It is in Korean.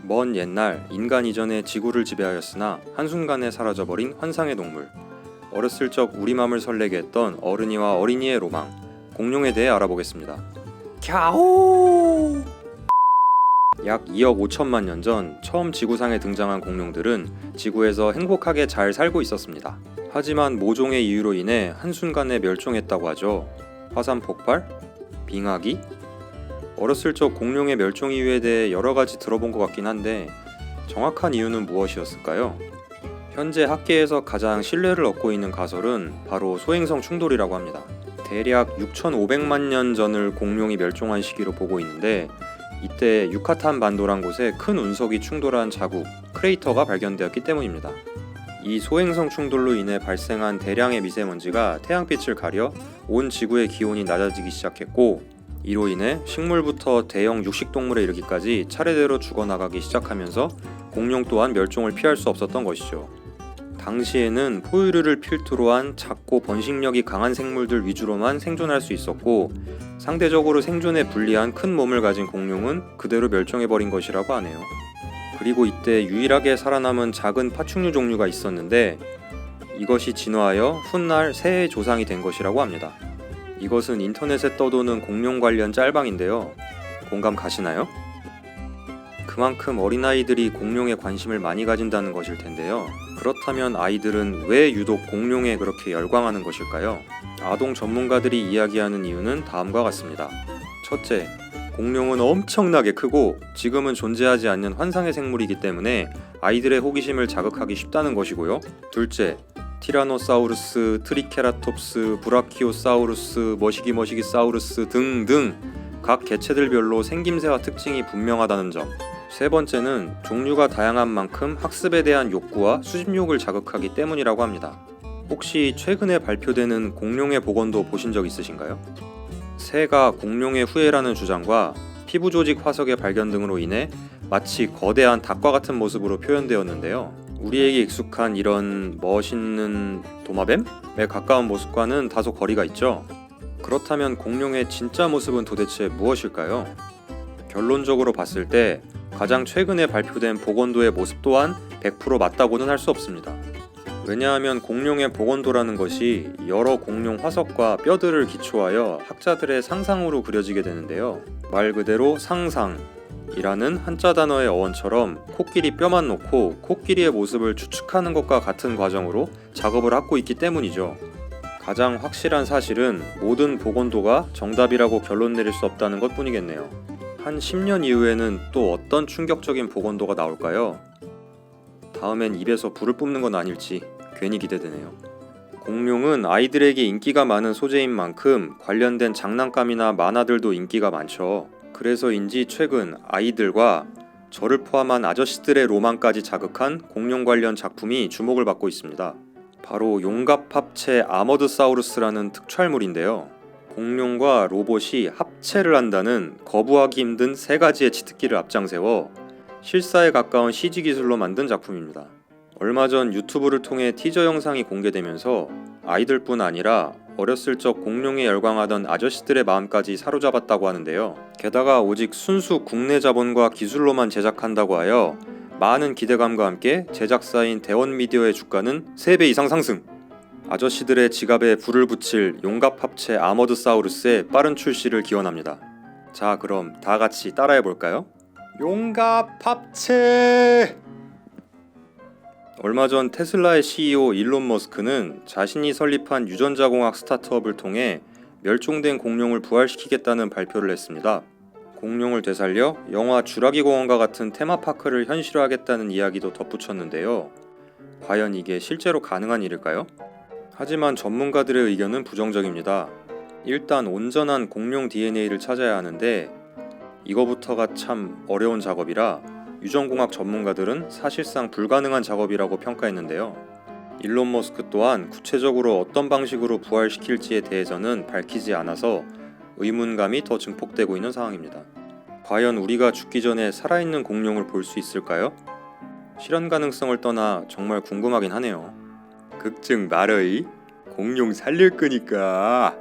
먼 옛날 인간 이전에 지구를 지배하였으나 한순간에 사라져버린 환상의 동물. 어렸을 적 우리 맘을 설레게 했던 어른이와 어린이의 로망, 공룡에 대해 알아보겠습니다. 캬오! 약 2억 5천만 년 전 처음 지구상에 등장한 공룡들은 지구에서 행복하게 잘 살고 있었습니다. 하지만 모종의 이유로 인해 한순간에 멸종했다고 하죠. 화산 폭발? 빙하기? 어렸을 적 공룡의 멸종 이유에 대해 여러 가지 들어본 것 같긴 한데 정확한 이유는 무엇이었을까요? 현재 학계에서 가장 신뢰를 얻고 있는 가설은 바로 소행성 충돌이라고 합니다. 대략 6,500만 년 전을 공룡이 멸종한 시기로 보고 있는데 이때 유카탄 반도란 곳에 큰 운석이 충돌한 자국, 크레이터가 발견되었기 때문입니다. 이 소행성 충돌로 인해 발생한 대량의 미세먼지가 태양빛을 가려 온 지구의 기온이 낮아지기 시작했고, 이로 인해 식물부터 대형 육식동물에 이르기까지 차례대로 죽어나가기 시작하면서 공룡 또한 멸종을 피할 수 없었던 것이죠. 당시에는 포유류를 필두로 한 작고 번식력이 강한 생물들 위주로만 생존할 수 있었고, 상대적으로 생존에 불리한 큰 몸을 가진 공룡은 그대로 멸종해버린 것이라고 하네요. 그리고 이때 유일하게 살아남은 작은 파충류 종류가 있었는데 이것이 진화하여 훗날 새의 조상이 된 것이라고 합니다. 이것은 인터넷에 떠도는 공룡 관련 짤방인데요. 공감 가시나요? 그만큼 어린아이들이 공룡에 관심을 많이 가진다는 것일 텐데요. 그렇다면 아이들은 왜 유독 공룡에 그렇게 열광하는 것일까요? 아동 전문가들이 이야기하는 이유는 다음과 같습니다. 첫째, 공룡은 엄청나게 크고 지금은 존재하지 않는 환상의 생물이기 때문에 아이들의 호기심을 자극하기 쉽다는 것이고요. 둘째, 티라노사우루스, 트리케라톱스, 브라키오사우루스, 머시기사우루스 등등 각 개체들별로 생김새와 특징이 분명하다는 점. 세 번째는 종류가 다양한 만큼 학습에 대한 욕구와 수집욕을 자극하기 때문이라고 합니다. 혹시 최근에 발표되는 공룡의 복원도 보신 적 있으신가요? 새가 공룡의 후예라는 주장과 피부 조직 화석의 발견 등으로 인해 마치 거대한 닭과 같은 모습으로 표현되었는데요. 우리에게 익숙한 이런 멋있는 도마뱀에 가까운 모습과는 다소 거리가 있죠. 그렇다면 공룡의 진짜 모습은 도대체 무엇일까요? 결론적으로 봤을 때 가장 최근에 발표된 복원도의 모습 또한 100% 맞다고는 할 수 없습니다. 왜냐하면 공룡의 복원도라는 것이 여러 공룡 화석과 뼈들을 기초하여 학자들의 상상으로 그려지게 되는데요. 말 그대로 상상이라는 한자 단어의 어원처럼 코끼리 뼈만 놓고 코끼리의 모습을 추측하는 것과 같은 과정으로 작업을 하고 있기 때문이죠. 가장 확실한 사실은 모든 복원도가 정답이라고 결론 내릴 수 없다는 것 뿐이겠네요. 한 10년 이후에는 또 어떤 충격적인 복원도가 나올까요? 다음엔 입에서 불을 뿜는 건 아닐지 괜히 기대되네요. 공룡은 아이들에게 인기가 많은 소재인 만큼 관련된 장난감이나 만화들도 인기가 많죠. 그래서인지 최근 아이들과 저를 포함한 아저씨들의 로망까지 자극한 공룡 관련 작품이 주목을 받고 있습니다. 바로 용갑 합체 아머드사우루스라는 특촬물인데요. 공룡과 로봇이 합체를 한다는 거부하기 힘든 세 가지의 치트키를 앞장세워 실사에 가까운 CG 기술로 만든 작품입니다. 얼마 전 유튜브를 통해 티저 영상이 공개되면서 아이들뿐 아니라 어렸을 적 공룡에 열광하던 아저씨들의 마음까지 사로잡았다고 하는데요. 게다가 오직 순수 국내 자본과 기술로만 제작한다고 하여 많은 기대감과 함께 제작사인 대원미디어의 주가는 3배 이상 상승! 아저씨들의 지갑에 불을 붙일 용갑 합체 아머드사우루스의 빠른 출시를 기원합니다. 자, 그럼 다 같이 따라해볼까요? 용갑 합체! 얼마 전 테슬라의 CEO 일론 머스크는 자신이 설립한 유전자공학 스타트업을 통해 멸종된 공룡을 부활시키겠다는 발표를 했습니다. 공룡을 되살려 영화 쥬라기 공원과 같은 테마파크를 현실화하겠다는 이야기도 덧붙였는데요. 과연 이게 실제로 가능한 일일까요? 하지만 전문가들의 의견은 부정적입니다. 일단 온전한 공룡 DNA를 찾아야 하는데 이거부터가 참 어려운 작업이라 유전공학 전문가들은 사실상 불가능한 작업이라고 평가했는데요. 일론 머스크 또한 구체적으로 어떤 방식으로 부활시킬지에 대해서는 밝히지 않아서 의문감이 더 증폭되고 있는 상황입니다. 과연 우리가 죽기 전에 살아있는 공룡을 볼 수 있을까요? 실현 가능성을 떠나 정말 궁금하긴 하네요. 걱정 말어이, 공룡 살릴 거니까.